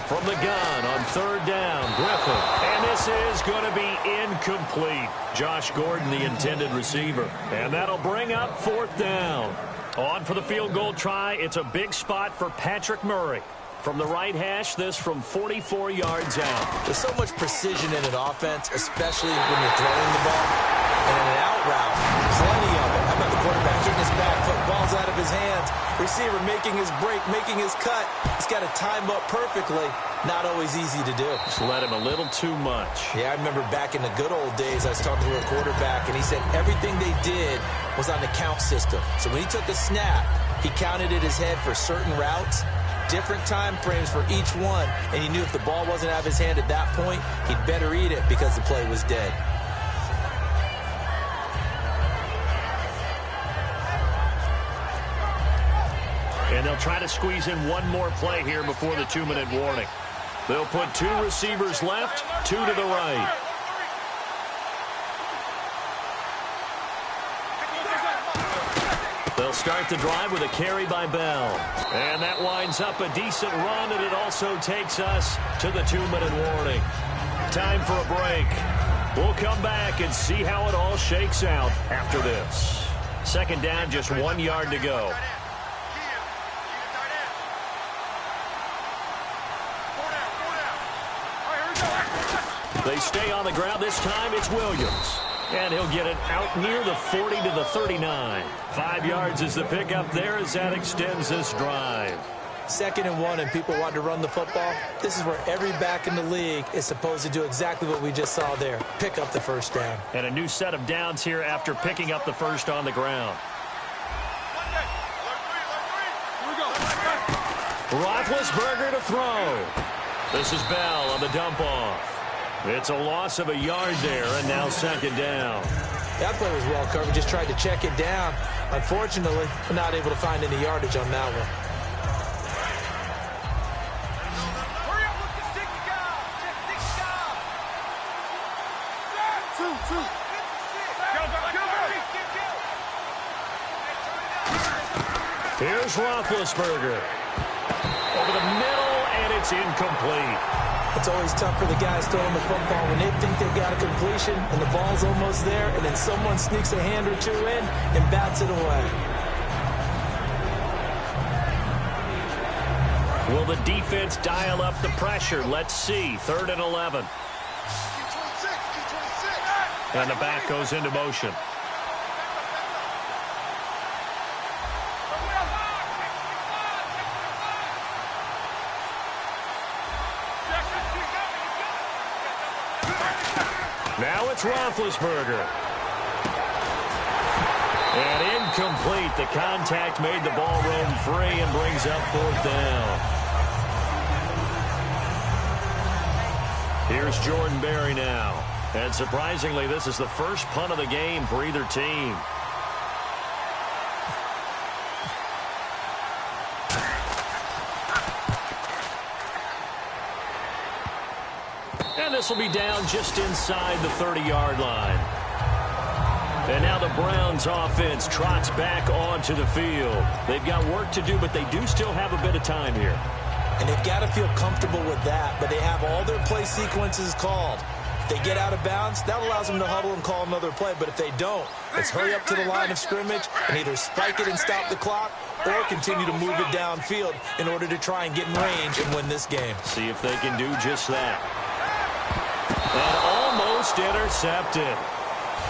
From the gun on third down, Griffin. And this is going to be incomplete. Josh Gordon, the intended receiver. And that'll bring up 4th down. On for the field goal try. It's a big spot for Patrick Murray. From the right hash, this from 44 yards out. There's so much precision in an offense, especially when you're throwing the ball. And in an out route, plenty of it. How about the quarterback getting his back foot, ball's out of his hands. Receiver making his break, making his cut. He's got to time up perfectly. Not always easy to do. Just let him a little too much. Yeah, I remember back in the good old days, I was talking to a quarterback, and he said everything they did was on the count system. So when he took a snap, he counted in his head for certain routes, different time frames for each one, and he knew if the ball wasn't out of his hand at that point, he'd better eat it because the play was dead. And they'll try to squeeze in one more play here before the 2-minute warning. They'll put 2 receivers left, 2 to the right. They'll start the drive with a carry by Bell. And that winds up a decent run, and it also takes us to the 2-minute warning. Time for a break. We'll come back and see how it all shakes out after this. Second down, just 1 yard to go. They stay on the ground. This time it's Williams. And he'll get it out near the 40 to the 39. 5 yards is the pickup there as that extends this drive. 2nd and 1 and people want to run the football. This is where every back in the league is supposed to do exactly what we just saw there. Pick up the first down. And a new set of downs here after picking up the first on the ground. Roethlisberger to throw. This is Bell on the dump off. It's a loss of a yard there, and now 2nd down. That play was well covered. Just tried to check it down. Unfortunately, we're not able to find any yardage on that one. Here's Roethlisberger. Over the middle, and it's incomplete. It's always tough for the guys throwing the football when they think they've got a completion and the ball's almost there, and then someone sneaks a hand or two in and bats it away. Will the defense dial up the pressure? Let's see. 3rd and 11. And the back goes into motion. Now it's Roethlisberger. And incomplete. The contact made the ball roam free and brings up 4th down. Here's Jordan Berry now. And surprisingly, this is the first punt of the game for either team. And this will be down just inside the 30-yard line. And now the Browns offense trots back onto the field. They've got work to do, but they do still have a bit of time here. And they've got to feel comfortable with that, but they have all their play sequences called. If they get out of bounds, that allows them to huddle and call another play. But if they don't, let's hurry up to the line of scrimmage and either spike it and stop the clock or continue to move it downfield in order to try and get in range and win this game. See if they can do just that. And almost intercepted.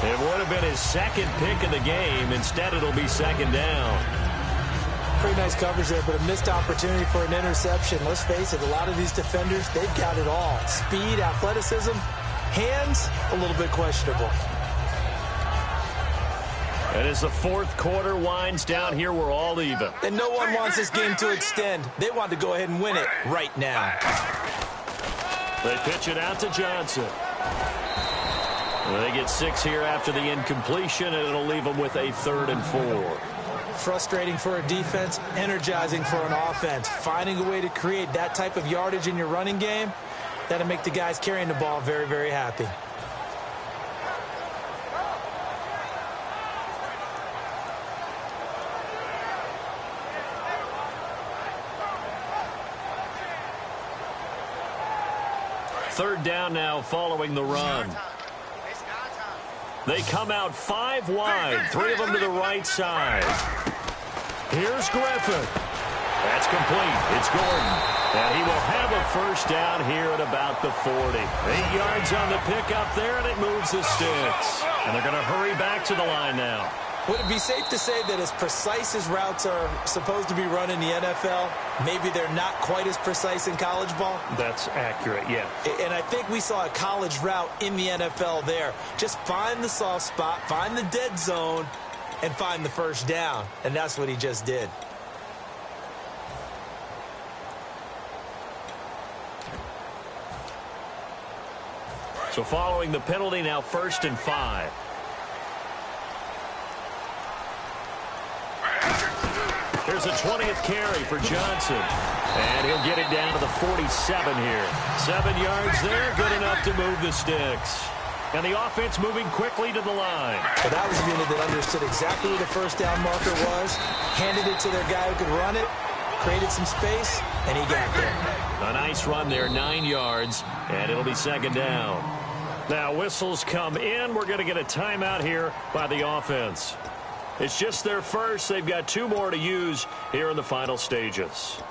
It would have been his 2nd pick of the game. Instead, it'll be 2nd down. Pretty nice coverage there, but a missed opportunity for an interception. Let's face it, a lot of these defenders, they've got it all. Speed, athleticism, hands, a little bit questionable. And as the 4th quarter winds down here, we're all even. And no one wants this game to extend. They want to go ahead and win it right now. They pitch it out to Johnson. They get 6 here after the incompletion, and it'll leave them with a 3rd and 4. Frustrating for a defense, energizing for an offense. Finding a way to create that type of yardage in your running game, that'll make the guys carrying the ball very, very happy. Third down now following the run. They come out 5 wide, 3 of them to the right side. Here's Griffin. That's complete. It's Gordon. And he will have a first down here at about the 40. 8 yards on the pickup there, and it moves the sticks. And they're going to hurry back to the line now. Would it be safe to say that as precise as routes are supposed to be run in the NFL, maybe they're not quite as precise in college ball? That's accurate, yeah. And I think we saw a college route in the NFL there. Just find the soft spot, find the dead zone, and find the first down. And that's what he just did. So following the penalty, now 1st and 5. Here's a 20th carry for Johnson. And he'll get it down to the 47 here. 7 yards there, good enough to move the sticks. And the offense moving quickly to the line. Well, that was a unit that understood exactly where the first down marker was, handed it to their guy who could run it, created some space, and he got there. A nice run there, 9 yards, and it'll be 2nd down. Now whistles come in. We're going to get a timeout here by the offense. It's just their first. They've got 2 more to use here in the final stages.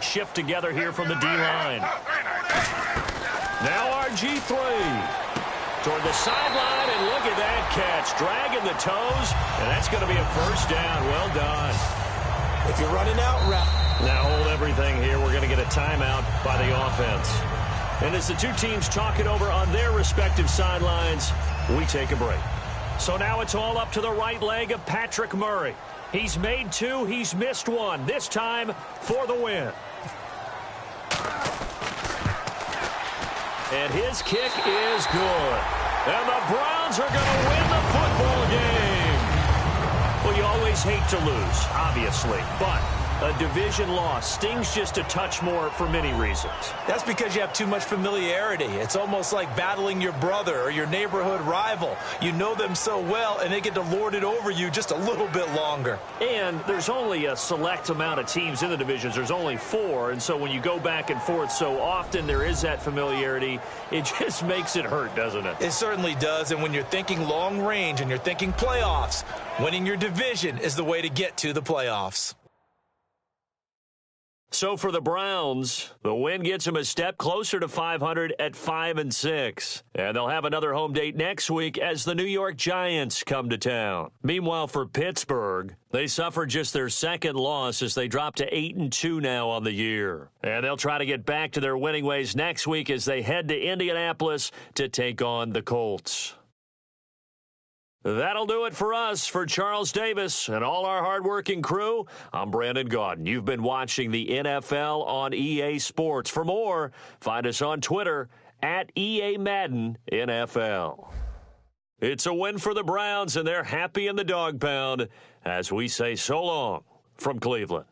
Shift together here from the D-line. Now RG3 toward the sideline, and look at that catch. Dragging the toes, and that's going to be a first down. Well done. If you're running out route. Now hold everything here. We're going to get a timeout by the offense. And as the 2 teams talk it over on their respective sidelines, we take a break. So now it's all up to the right leg of Patrick Murray. He's made 2. He's missed 1. This time for the win. And his kick is good. And the Browns are going to win the football game. Well, you always hate to lose, obviously, but a division loss stings just a touch more for many reasons. That's because you have too much familiarity. It's almost like battling your brother or your neighborhood rival. You know them so well, and they get to lord it over you just a little bit longer. And there's only a select amount of teams in the divisions. There's only 4, and so when you go back and forth so often, there is that familiarity. It just makes it hurt, doesn't it? It certainly does, and when you're thinking long range and you're thinking playoffs, winning your division is the way to get to the playoffs. So for the Browns, the win gets them a step closer to 500 at 5-6. And they'll have another home date next week as the New York Giants come to town. Meanwhile, for Pittsburgh, they suffered just their 2nd loss as they drop to 8-2 now on the year. And they'll try to get back to their winning ways next week as they head to Indianapolis to take on the Colts. That'll do it for us. For Charles Davis and all our hardworking crew, I'm Brandon Gaudin. You've been watching the NFL on EA Sports. For more, find us on Twitter at EA Madden NFL. It's a win for the Browns, and they're happy in the dog pound as we say so long from Cleveland.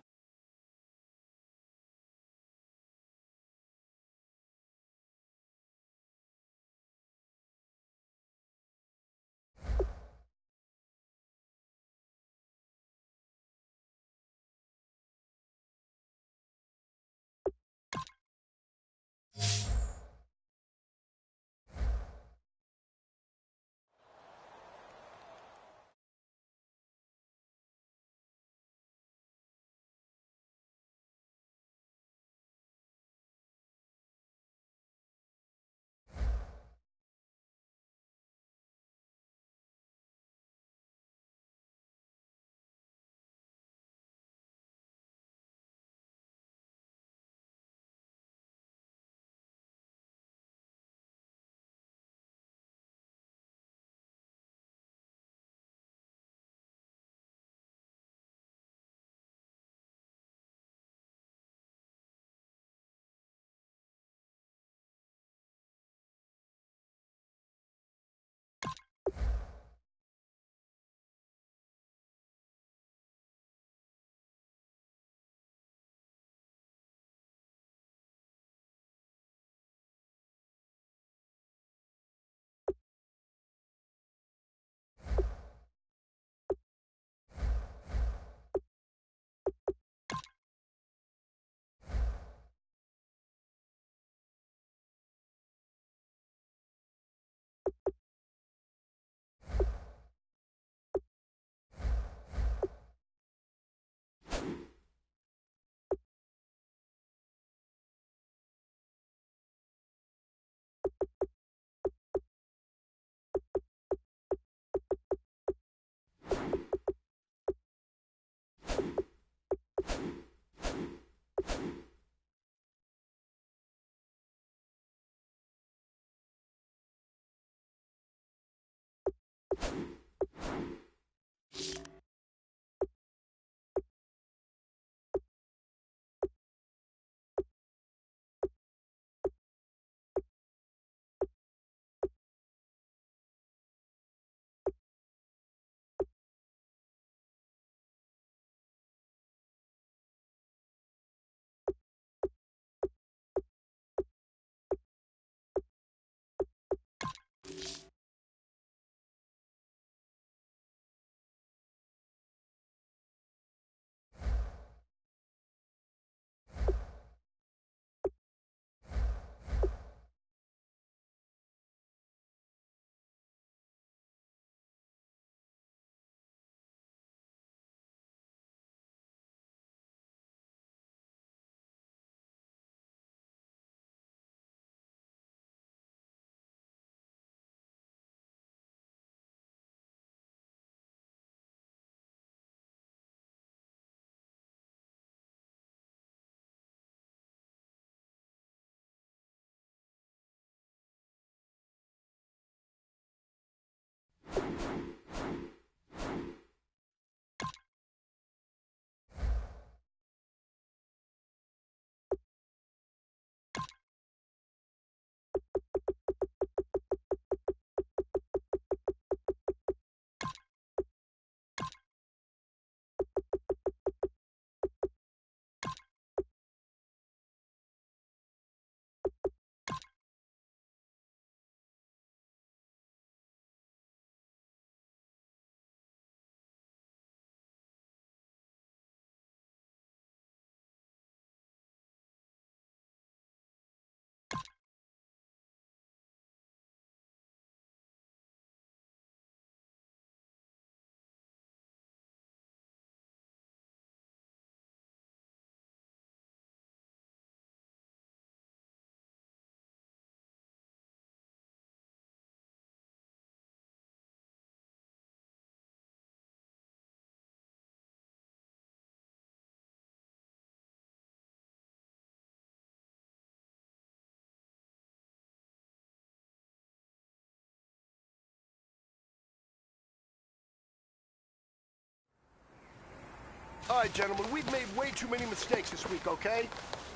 All right, gentlemen, we've made way too many mistakes this week, okay?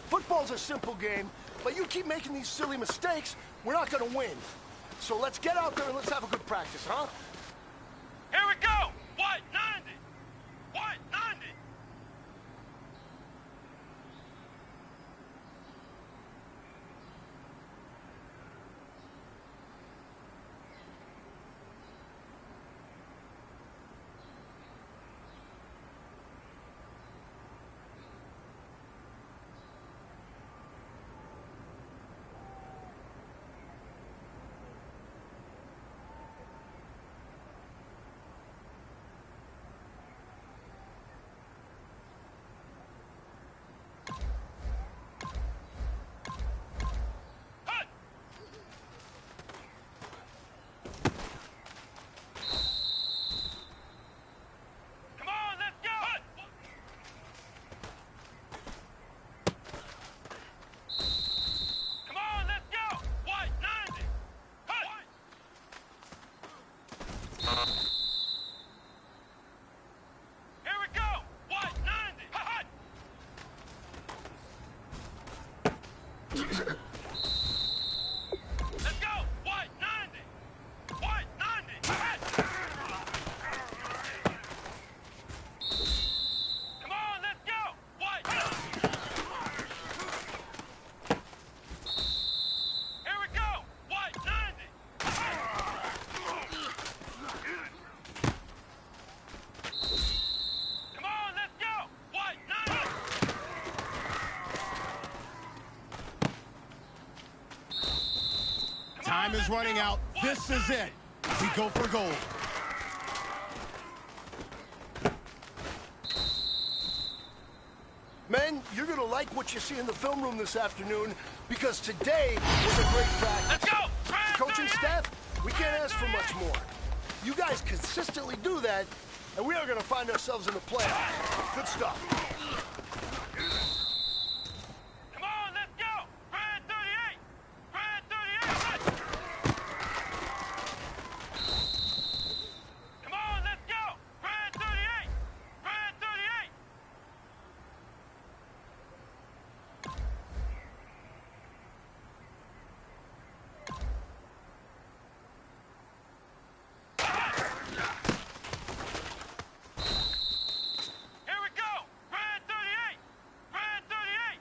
Football's a simple game, but you keep making these silly mistakes, we're not gonna win. So let's get out there and let's have a good practice, huh? Here we go! White 90! White 90! Time is running out. This is it. We go for gold. Men, you're gonna like what you see in the film room this afternoon because today was a great practice. Let's go! Coaching staff, we can't ask for much more. You guys consistently do that, and we are gonna find ourselves in the playoffs. Good stuff. Come on, let's go! Brad 38! Brad 38! Come on, let's go! Brad 38! Brad 38! Here we go! Brad 38! Brad 38!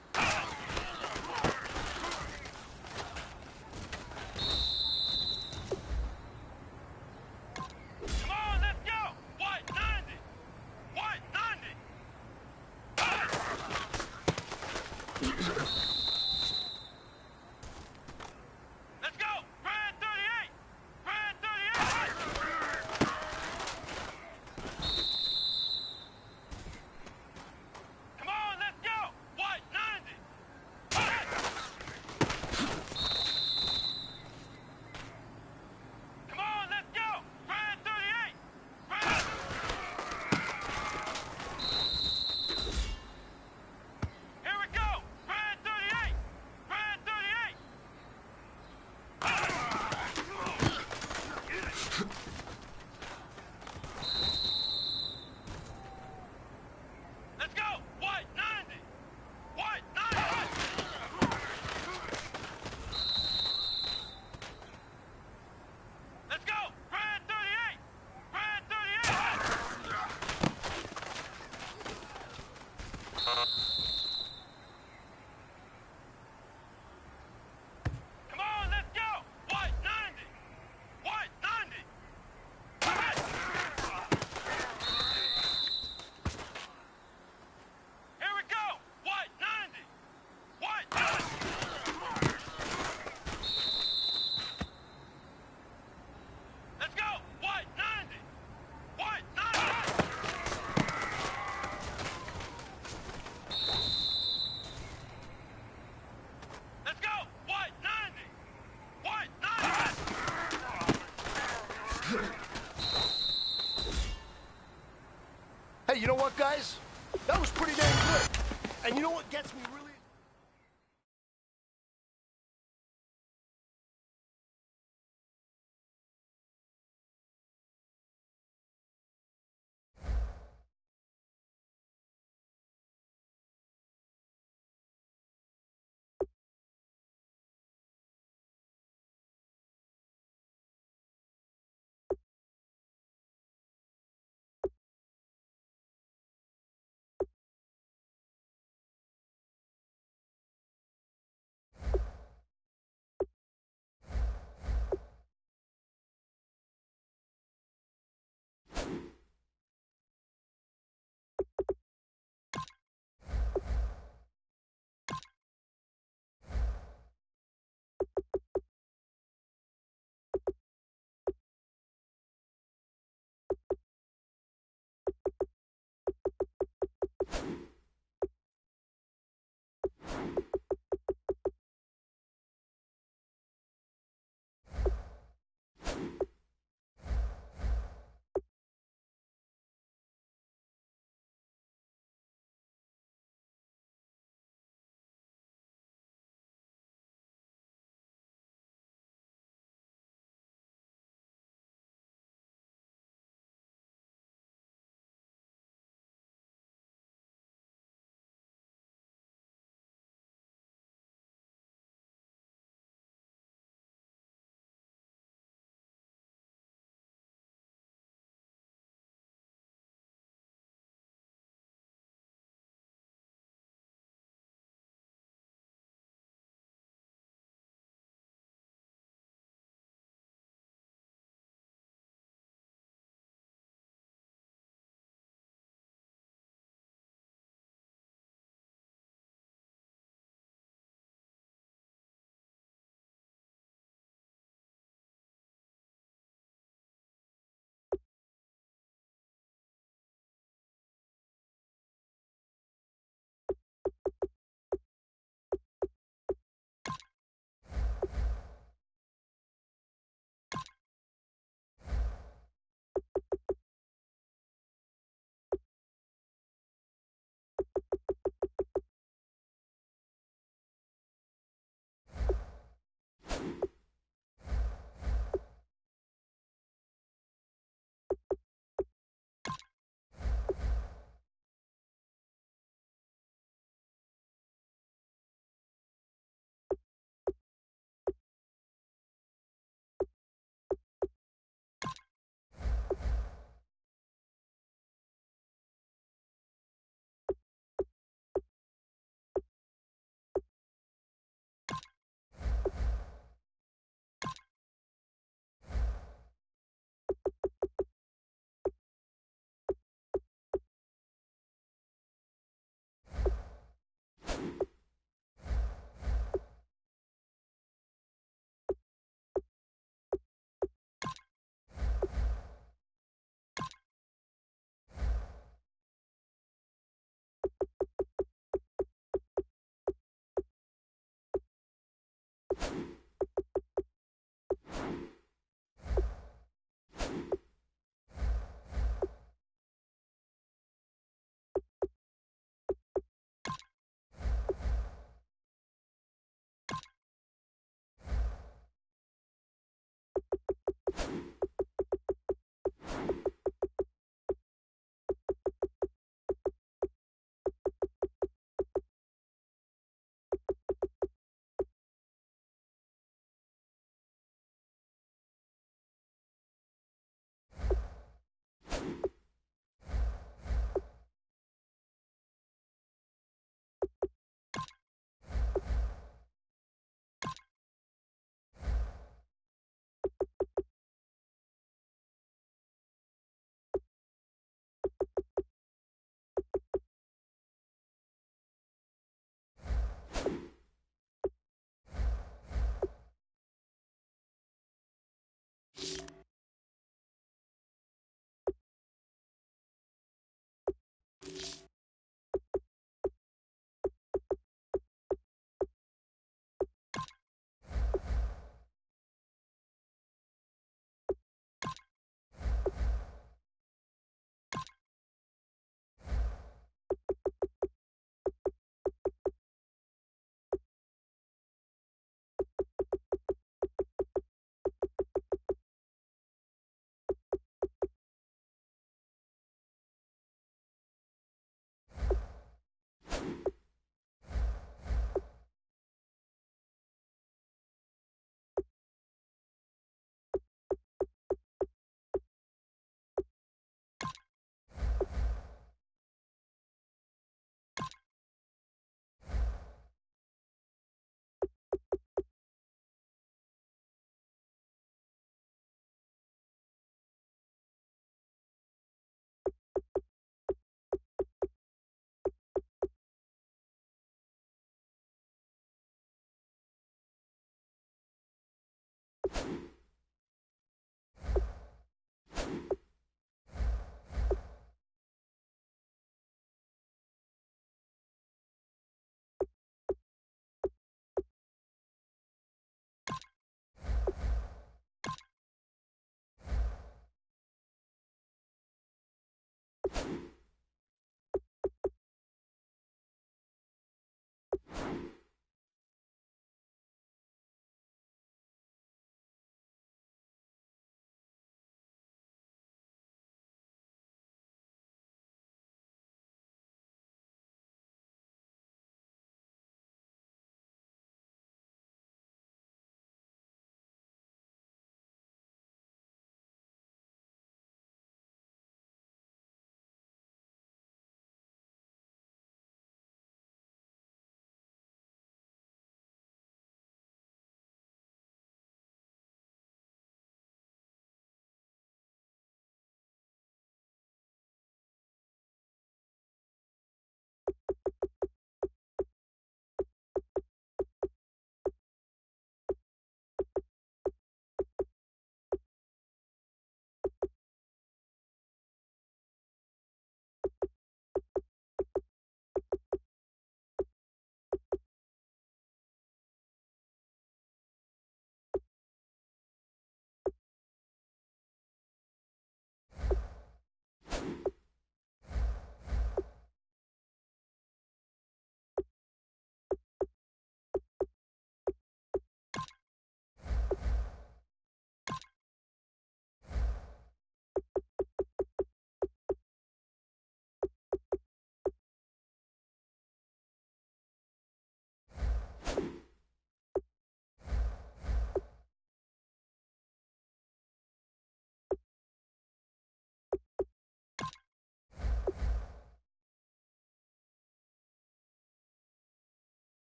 Come on, let's go! White 90! White 90! Let's go! Brad 38! Brad 38! Come on, let's go! White 90! Come on, let's go! Brad 38! Brad! Here we go! Brad 38! guys. That was pretty damn good. And you know what gets me really...